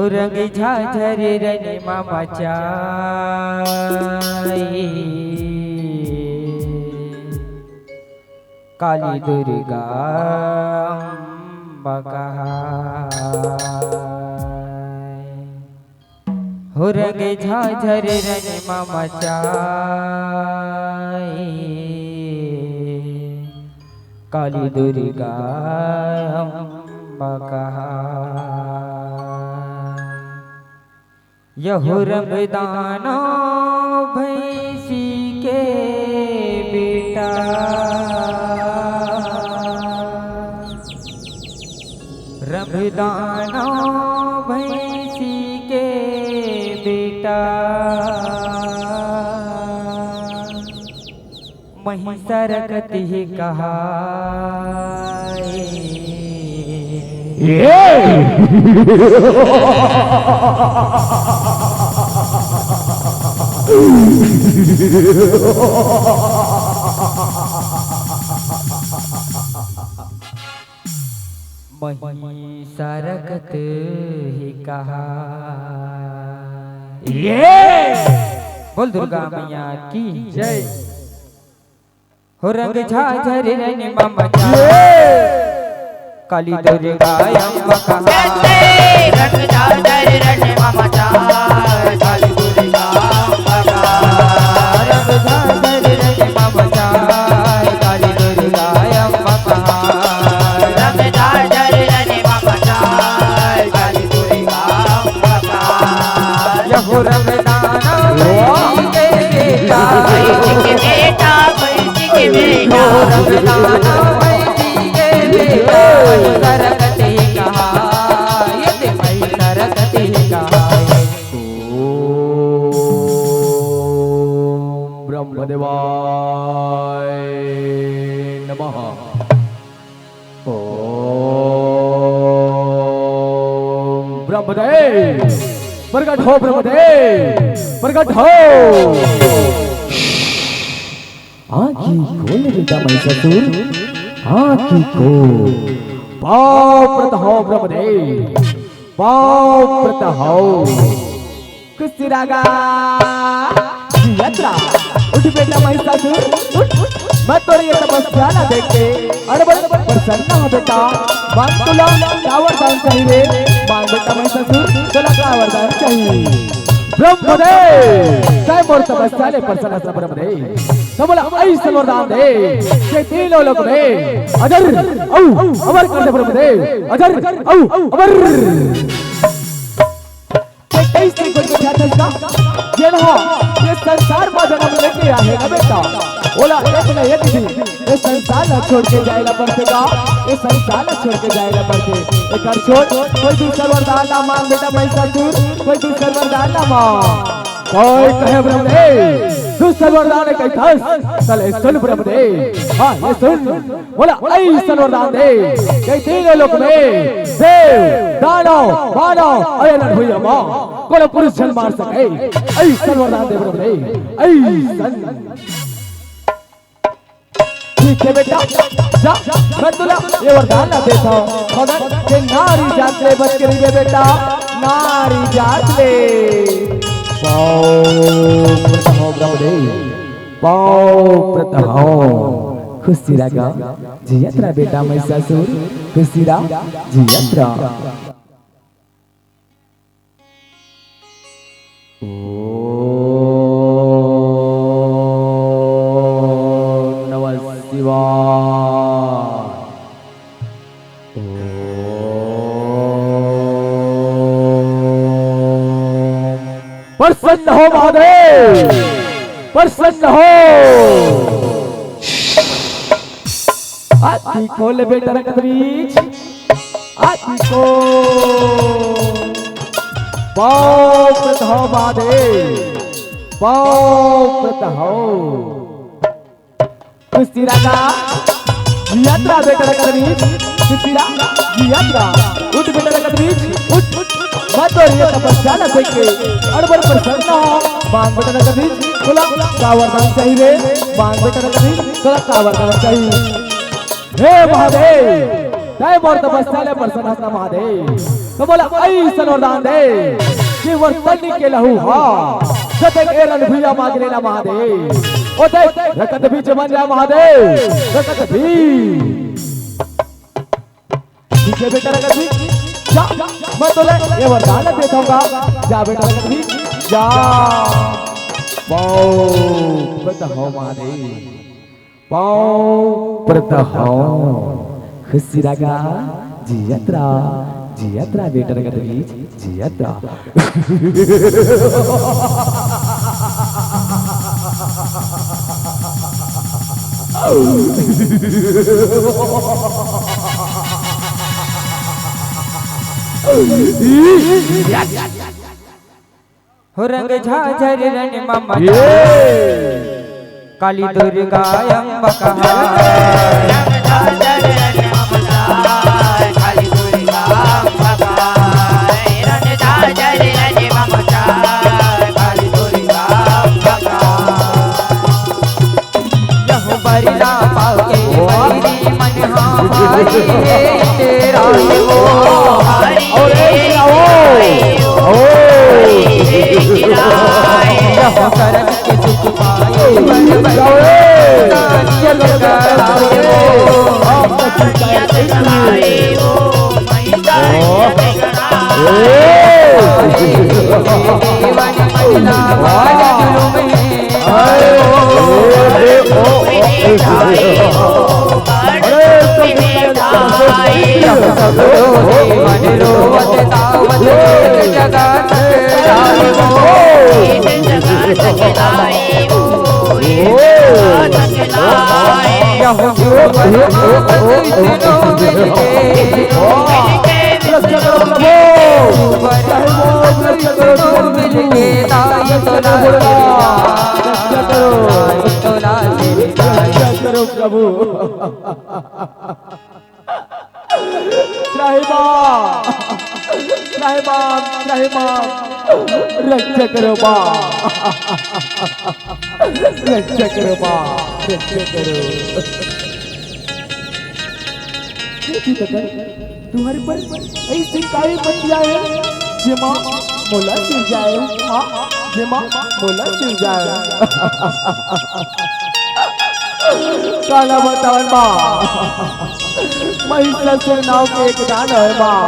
रंग झाझर रन मामा चाई काली दुर्गा हो रंग झाझर रन मामा चाई काली दुर्गा यहो रमदाना भैंसी के बेटा रमदाना भैंसी के बेटा महिषरकति कहा महिषरकत ही कहा। बोल दुर्गा मैया की जय। हो रंग झाझर रन मामा काली दुर्गा अम्बा कहा रंग झाझर रन मामा काली दुर्गा अम्बा कहा रंग झाझर रन मामा काली दुर्गा अम्बा कहा रंग झाझर रन मामा काली दुर्गा अम्बा कहा यहो रमदाना भैंसी के बेटा रमदाना भैंसी के बेटा महिषरकत ही कहा ये महिषरकत ही कहा। ओम ब्रह्मदेवाय नमः। ओम ब्रह्मदेव प्रकट हो, ब्रह्मदेव प्रकट हो। आँखी खोल बेटा महिषासुर, आँखी खोल। पाव प्रत हो ब्रह्मदेव, पाव प्रत हो। कुस्तिरागा यात्रा उठ बेटा महिषासुर उठ। मैं तो ये तपस्या ना देखते अरे बड़े प्रसन्न हो बेटा। मांग तुला क्या वरदान चाहिए? मांग बेटा महिषासुर तुला क्या वरदान चाहिए? ब्रह्मदेव काय मोर तपस्या ले प्रसन्न असला ब्रह्मदेव तो बोला ऐसा वरदान दे कि तीनों लोग में अजर औ अमर कर दे ब्रह्मदेव। अजर औ अमर कैसे कोई क्या था ये ना ये संसार में जन्म लेके आए ना बेटा। बोला एक ना एक दिन ये संसार ना छोड़ के जाएगा पड़ेगा, ये संसार ना छोड़ के जाएगा पड़ते। एक और छोड़ कोई दूसरा वरदान ना मांग बेटा महिषासुर, कोई दूसरा वरदान ना मांग। कोई कहे ब्रह्मदेव दूसरा वरदान कहीं था चले सुन ब्रह्मदेव। हाँ ये सुन बोला ऐसा वरदान दे कहीं तीनों लोक में देव दानव मानव अयन हुई मां कोई पुरुष जन मार सके ऐसा वरदान दे ब्रह्मदेव ऐसा। ठीक है बेटा जा मैं तुला ये वरदान ना देता हूँ मगर के नारी जात ले बच के रहिए बेटा, नारी जात ले। पाव प्रत हो ब्रह्मदेव, पाव प्रत हो। खुशी रगा जी यात्रा बेटा महिषासुर, खुशी रा जी यात्रा। ओम नमः शिवाय। प्रसन्न हो महादेव, प्रसन्न हो। आँखी खोल बेटा रकत बीच, आँखी खोल। पाव प्रत हो महादेव, पाव प्रत हो। कुस्तिरागा यात्रा बेटा रकत बीच, कुस्तिरागा यात्रा उठ बेटा रकत बीच उठ। मैं तो ये तपस्या न देखे अड़बड़ प्रसन्न हो। मांग बेटा रकत बीच बोला क्या वरदान चाहिए? मांग बेटा रकत बीच बोला क्या वरदान चाहिए? हे महादेव तय मोर तपस्या ले प्रसन्न हस्ता महादेव तो बोला ऐसन वरदान दे कि वर्तनी के लहू हा जते एरन भुया मांग लेना महादेव ओ देख रकत बीच बन जा महादेव रकत भी ठीक है बेटा रकत भी जा मैं तो ले ये वरदान देता हूँ जा बेटा रकत भी जा पाओ प्रतहो महादेव पाओ प्रतहो खुशी रगा जियत्रा बेटा रगा बीच जियत्रा हो रंग झाझर रन मम काली दुर्गा अम्बा कहा रंग झाझर रन ममता काली दुर्गा अम्बा कहा रंग झाझर रन ममता काली दुर्गा अम्बा कहा यह बरना पाके बरी मन हमारी तेरा वो और यह करन के सुख पाए बन चल कराए वो देवन महिला बाज जुलुम देवन रोवत तावत जगत करो प्रभु रक्षा करो रक्षा करो रक्षा करो तुम्हारे पर ऐसी काई बतिया है जेमा मोला सिर जाए हाँ जेमा मोला सिर जाए काला बतावन महिषासुर नाव के एक दान है माँ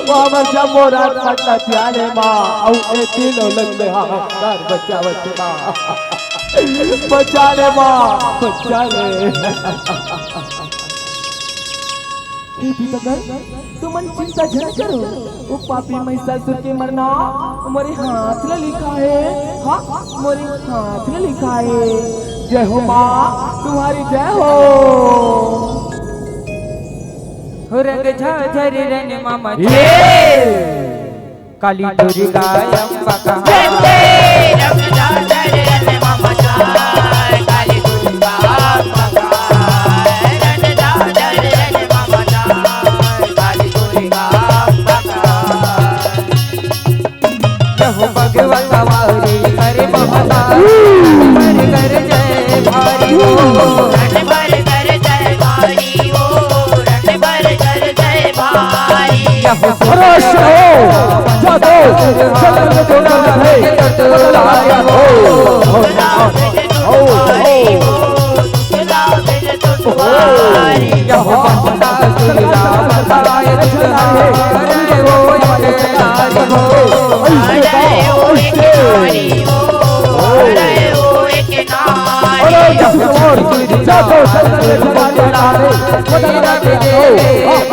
वहाँ जब मोरा पटना त्याने माँ और ए तीनों लगले हाहाकार बचावत माँ बचाने माँ बचाने तुम मन चिंता जन करो वो पापी महिषासुर के मरना मोरे हाथ में लिखा है हाँ मोरे हाथ में लिखा है जय हो माँ तुम्हारी जय हो रंग झाझर रन मम काली दुर्गा अम्बा कहा रंग झाझर रन ममता काली दुर्गा अम्बा कहा रंग झाझर रन ममता काली दुर्गा अम्बा कहा यह भगवत वारी करे ममता कर जय भारी हो रन भर कर जय भारी हो रन भर कर जय भारी यह भरोस हो जादो चंद्र तोड़ा है तोड़ा हो यह बंदा सुरा बताए करने वो नारी हो अरे ओ एक नारी हो अरे ओ एक नारी जादो चंद्र तोड़ा है तेरा बेटे है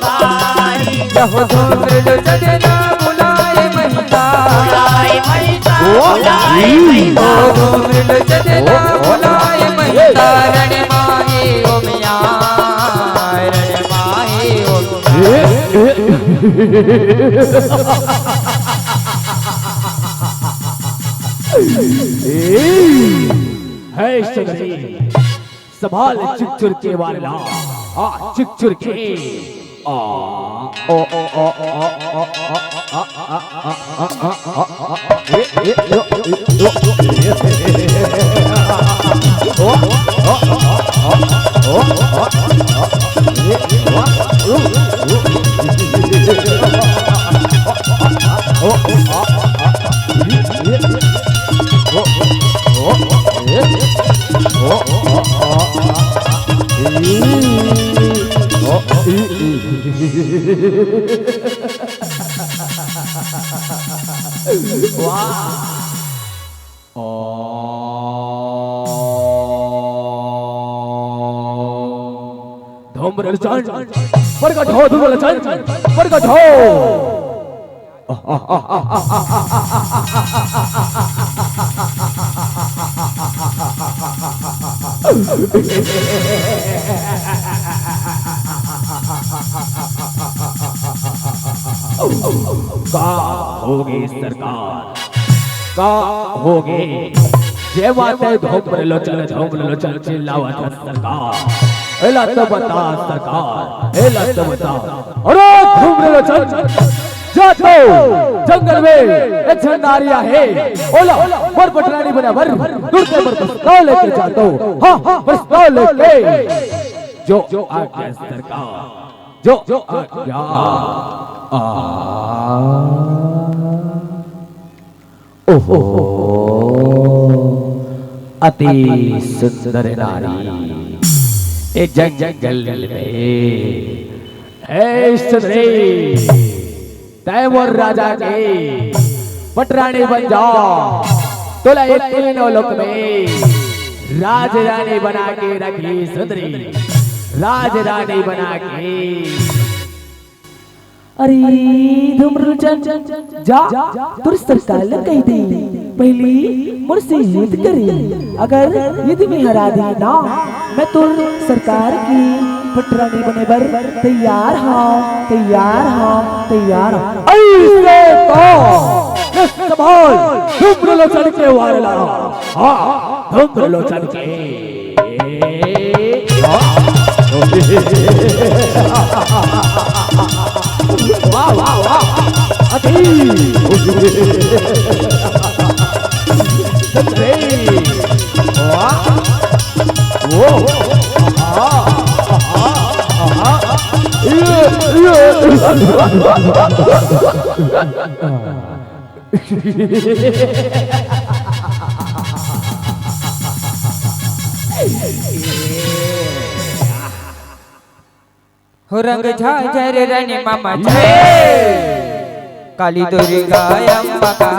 भारी यह धूम्र चंदना बुलाए महिता बुलाए महिता बुलाए महिता धूम्र चंदना बुलाए महिता रण माहे ओमिया रण माहे है संभाल चिकचुर के वाला हाँ चिकचुर के प्रकट हो धूम्रचंद प्रकट हो का होगी सरकार का होगी जे बातें धूम्रलोचन चिल्लावत सरकार एला तो बता सरकार एला तो बता अरे धूम्रलोचन जातो जंगल में एक झंडारिया है ओला बर पटरानी बना बर दुर्ते पर प्रस्ताव लेके जातो हां प्रस्ताव लेके जो आज्ञा सरकार जो आज्ञा ओहो अति सुंदर नारी एक जंगल में है सुंदरी तैमूर राजा के पटरानी बन जाओ तोला एक तीनों लोक में राजरानी बना के रखी सुंदरी राजरानी बना के अरे धूम्रलोचन जा तुर सरकार ने कही थी पहली मुझसे युद्ध करी अगर युद्ध में हरा दी ना मैं तुर सरकार की पटरानी बने बर तैयार हाँ ऐसे तो संभाल धूम्रलोचन के वाला हाँ धूम्रलोचन के वाह वाह वाह अति वो हो रंग झाझर रन मामा काली दुर्गा अम्बा का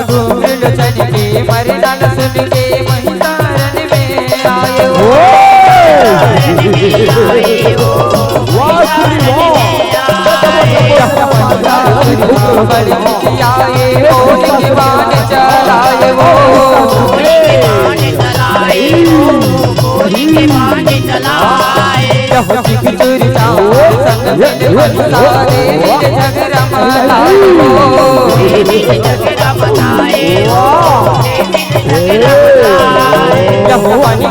धूम्रलोचन के मरदान सुन के महिषारण में आए हो चलाए वो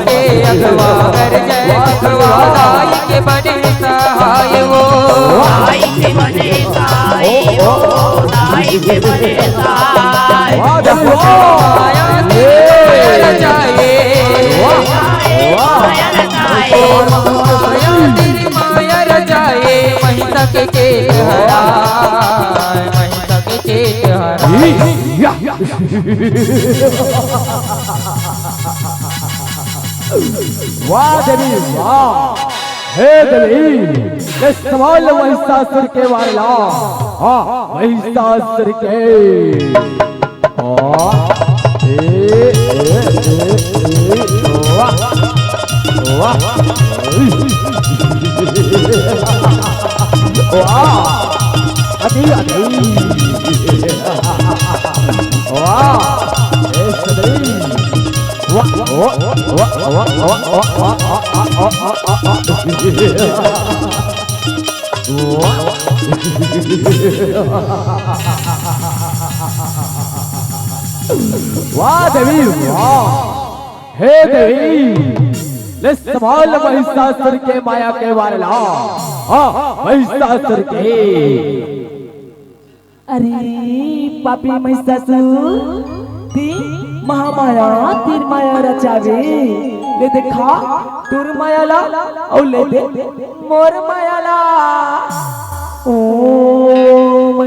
के अखबार जय अखबार के बड़े सहाय वो माया रचाए महिषा के चेत हराए महिषा के चेत हराए वाह देवी वाह हे देवी ये सवाल महिषासुर के वाला हाँ महिषासुर के वाह वाह वाह अति अति वाह वाह वाह देवी वाह, हे देवी ले संभाल महिषासुर के माया के वारला। हाँ महिषासुर के। अरे पापी महिषासुर ती महामाया तीर माया रचावे ले देखा तुर मायाला और ले दे मोर मायाला। ओम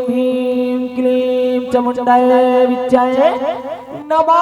भीम क्लीम चामुंडाय विच्चाय नमः।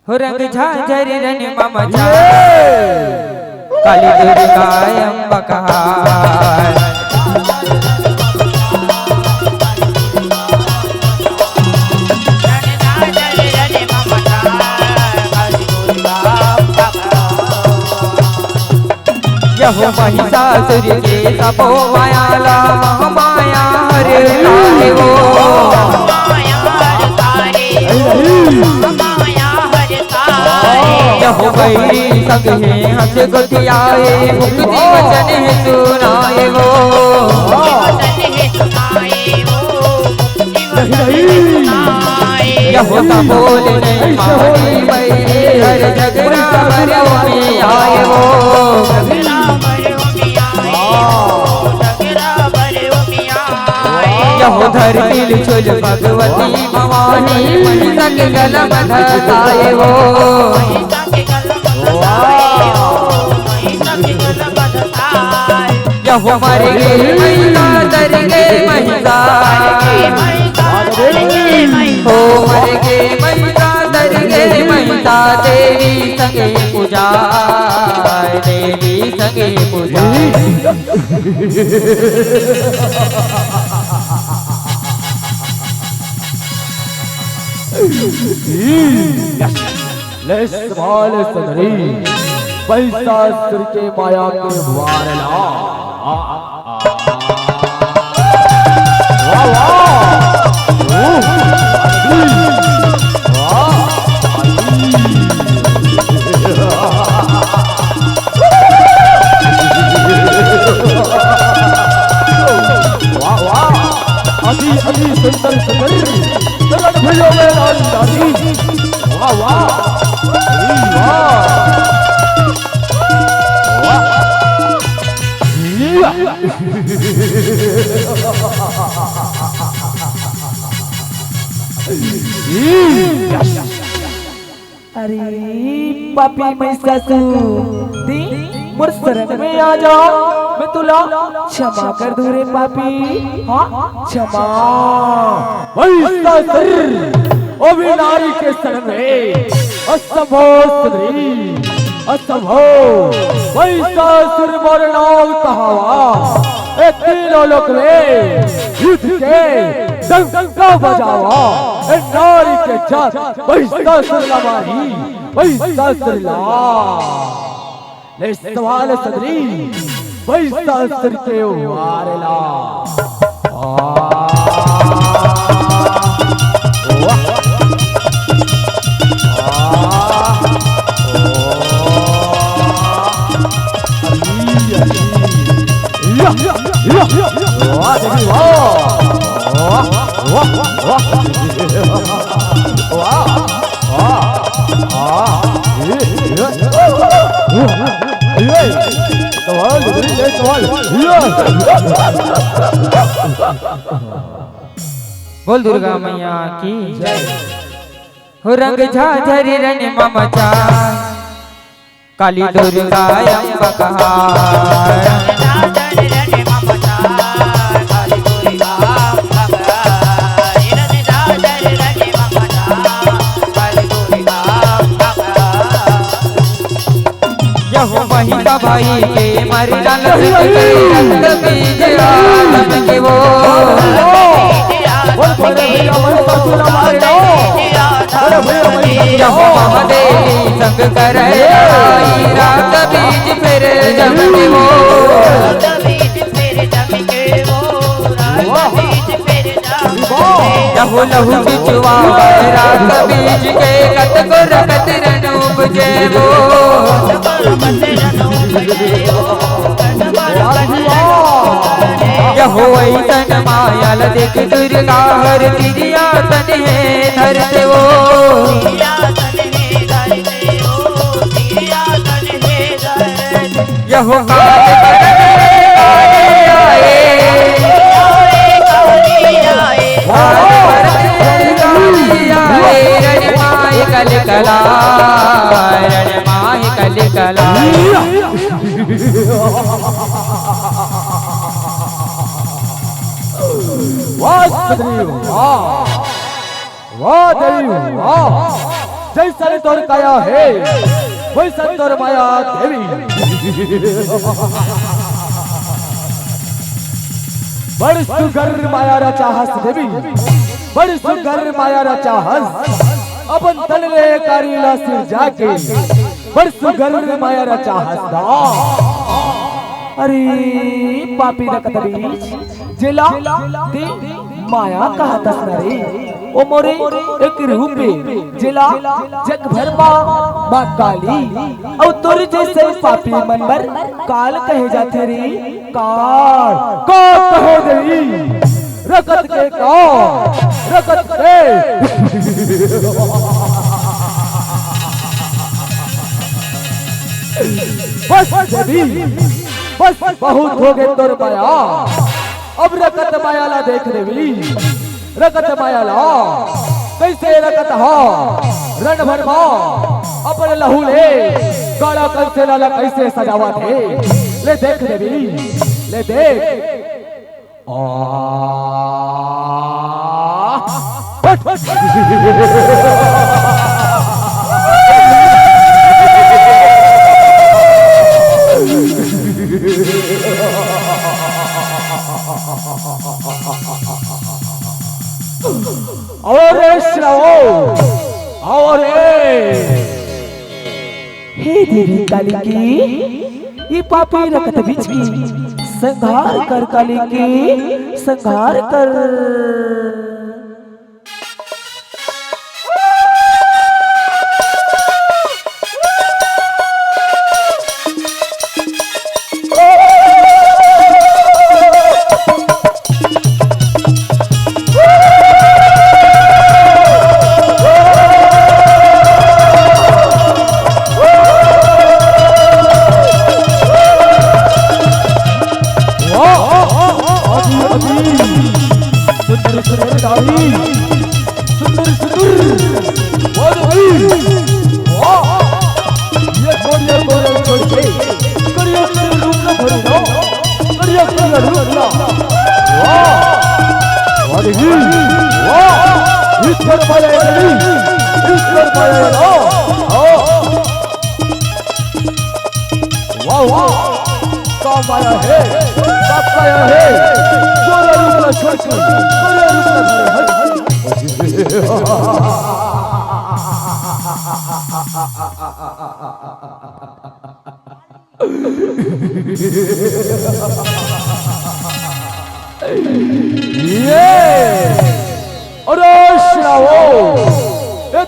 रंग झांझर रन मम काली दुर्गा अम्बकार। यहो महिषासुर के तपो मायाला माया हरे लाए वो यहो बैरी संग है हंस गुथियाए मुक्ति वचन है सुनाए वो यहो बोल नहीं माने बैरी हर झगड़ा मरो में आए वो यहो धरती चुल भगवती भवानी महिषक गलम धसाए वो यहो मर गए महिषा तर गए महिषा हो मर गए महिषा तर गए महिषा देवी संगे पूजा देवी संगे पूजा। ले संभाल सुंदरी महिषासुर के माया के वारला। वाह वाह वाह अति अति सुंदर सुंदरी चलन भैया में लाल दादी। वाह वाह अरे पापी महिषासुर दी मोर शरण में आ जाओ मैं तुला क्षमा कर दूं रे पापी। हाँ क्षमा। महिषासुर अविनारी के शरण में असंभव सुंदरी असंभव महिषासुर मरनाव कहावा ए तीनों लोक में युद्ध के डंका बजावा ए नारी के जात महिषासुर लमारी महिषासुर ला। ले सवाल सुंदरी महिषासुर के वारला। वाह देवी वाह वाह वाह वाह बोल दुर्गा मैया की जय। हो रंग झाझरी रण ममता काली दुर्गा अम्ब कहार। यहो महिला भाई के मर डाल रक्त बीज आदम के वो यहो महादेवी संग करे रात बीज फिर जम के वो यहो लहू बिचुआ रात बीज के कत को रकत रनूप जे वो यहो ऐसन मायाल देख दुर्गा हर तिरिया तन है धरते वो यहो कल कला रण माही कल कला। वाह देवी वाह जैसा तोर काया है वैसा तोर माया देवी। बड़ी सुगर माया रचा हस देवी बड़ी सुगर माया रचा हस अपन तन रे कारीला सिर जाके बड़ी सुगर माया रचा हस। अरे पापी रकत बीज जिला दे माया कहा तसना रे ओ मोरे एक रूपे जिला जग भर माँ काली और तोर जैसे पापी मनबर काल कहे जाते रे काल को कहो देवी रकत के को रकत के बस देवी बस बहुत हो गए तोर माया अब रकत माया ला देख देवी रकत माया ला कैसे रकत हो रण भर अपन लहू ले काला कैसे लाला कैसे सजावा थे ले देख देवी ले देख और हे देवी काली की ये पापी रकत बीज की संहार कर काली की संहार कर।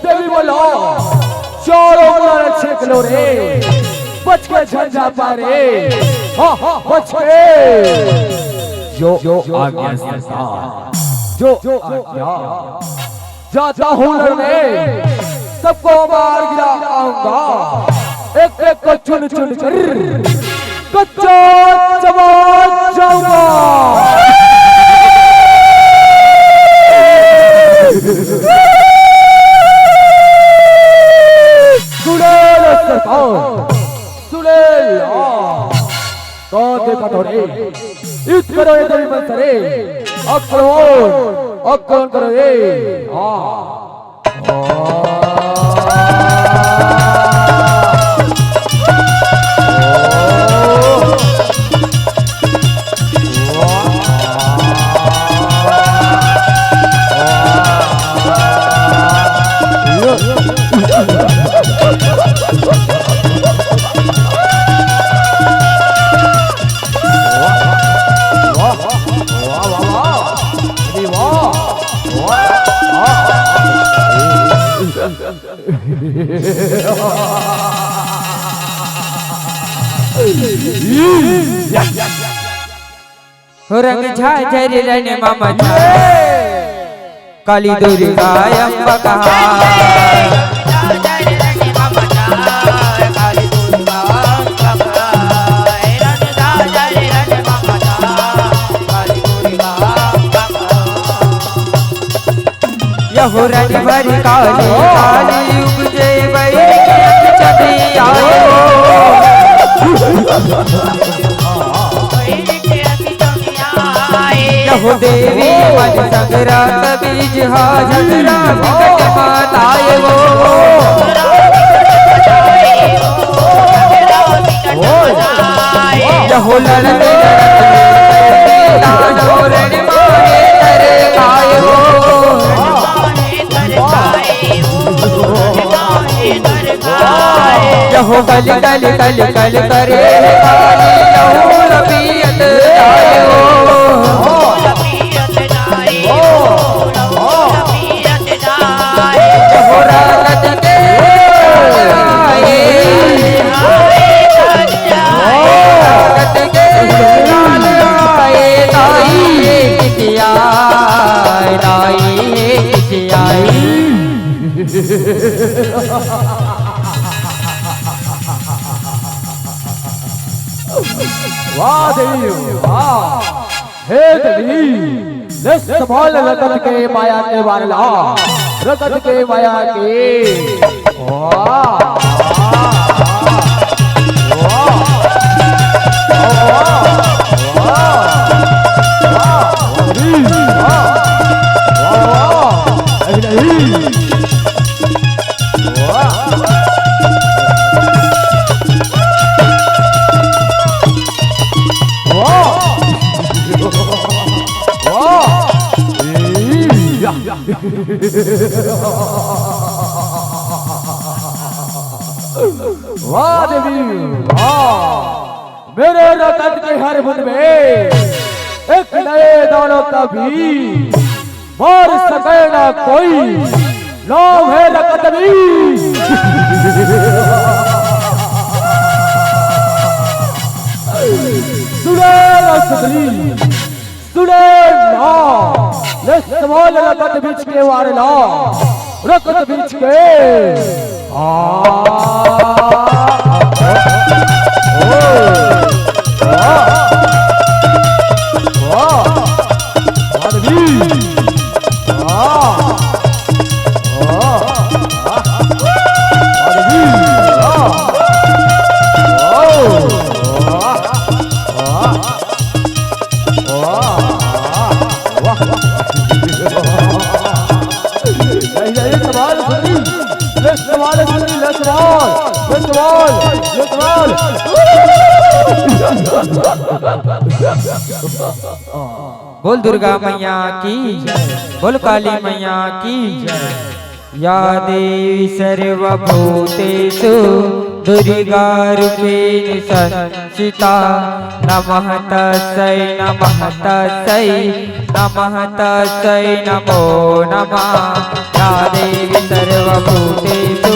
देवी बोलो चारों बल्ला छेक लो रे बच के झंझा पारे हाँ हाँ बच के जो आज्ञा सरकार, जो आज्ञा। जाता हूँ लड़ने, सबको मार गिरा आऊंगा, एक एक को चुन चुन कर कच्चा चबा जाऊंगा। सुने सरकार, सुने कौन देखा थोड़े युद्ध करो ये देवी मंसरे, अब कौन करो ये रंग झाझर रण ममता काली दुर्गा अम्ब यहो रज भरी काली काली उपजे चली आयो यहो देवी मन संगरा बीज हा झगरा विकट माताए वो यहो लड़ते रण मारे करे आए वो यहो कल कल कल कल करे काली लहू लपियत जाए वो यहो रात के आए रात के लाल आए ताई कितिया ताई कितिया वाह देवी वाह, हे देवी ले संभाल रगत के माया के वारला, रगत के माया के वाह वाह देवी वाह, मेरे रगत के हर बूंद में एक नए दानों का भी मार सके ना कोई, नाम है रगत भी। सुने ना सदरी, सुने ना ले सवाल रगत बीच के वारला, रगत बीच के बोल दुर्गा मैया की जय, बोल काली मैया की जय। या देवी सर्वभूतेषु दुर्गा रूपेण संस्थिता, नमः तस्यै नमः तस्यै नमः तस्यै नमो नमः। या देवी सर्वभूतेषु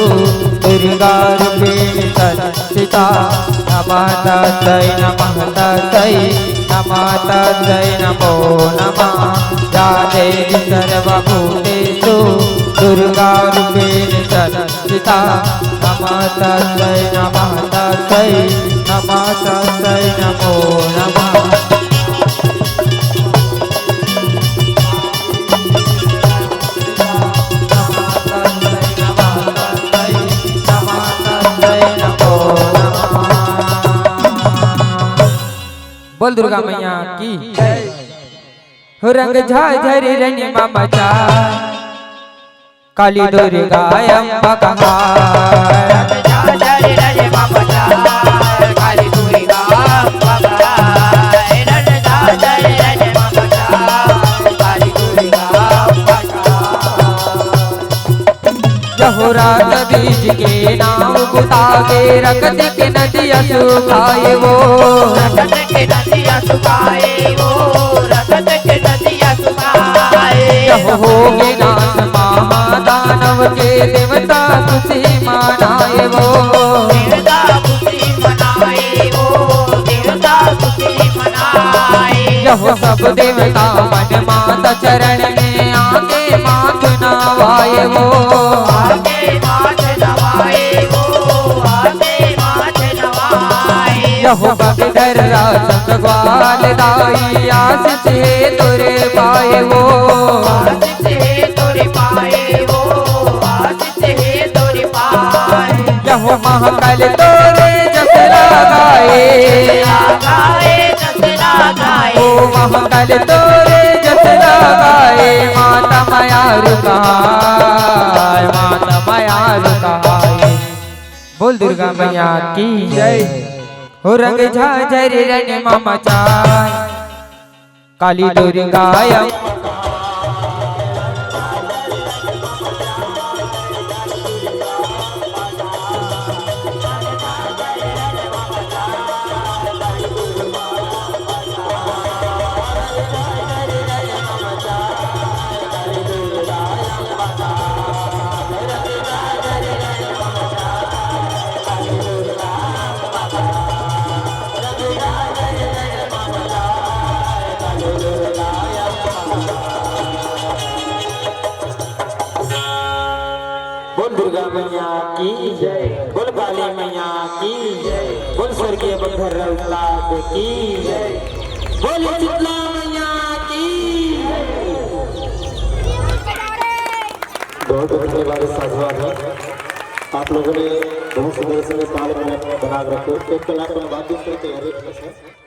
दुर्गा रूपेण संस्थिता, नमः तस्यै नमः तस्यै नमः तस्यै नमो नमः या देवी सर्वभूतेषु दुर्गा रूपेण संस्थिता नमः तस्यै नमः तस्यै नमः तस्यै नमो नमः बोल दुर्गा मैया की हो रंग झाझरी रनिमा मचा काली दुर्गा अम्बा कहार झाझरी रनिमा मचा काली दुर्गा अम्बा कहार झाझरी रनिमा मचा काली दुर्गा अम्बा कहार रात बीज के नाव बुतागे रगत के नदिया सुखाए वो रगत के नदिया सुखाए वो रगत के नदिया सुखाए होगे नाथ महादानव के देवता खुशी मनाए वो देवता खुशी मनाए वो देवता खुशी मनाए सब देवता मन माता चरण में आके माथ नवाए वो आके माथ नवाए वो आके माथ नवाए बगधर संग ग्वाल दाई आशीष है तोरे पाए वो आशीष है तोरे पाए वो आशीष है तोरे पाए महाकाल तोरे जस लगाए गाए जसरा गाए ओ महाकाल तोरे जस लगाए माता माया रुकाए माता माया रुकाए बोल दुर्गा मैया की जय हो रंग झाझरी रनिमा मचाए काली दुर्गा बोल दुर्गा मैया की जय बोल काली मैया की जय बोल स्वर्गीय बगधर उस्ताद की जय बोल शीतला मैया की बहुत धन्यवाद साधुवाद है आप लोगों ने बहुत सुंदर से ताल बना रखे एक कलाकार बाद की तैयारी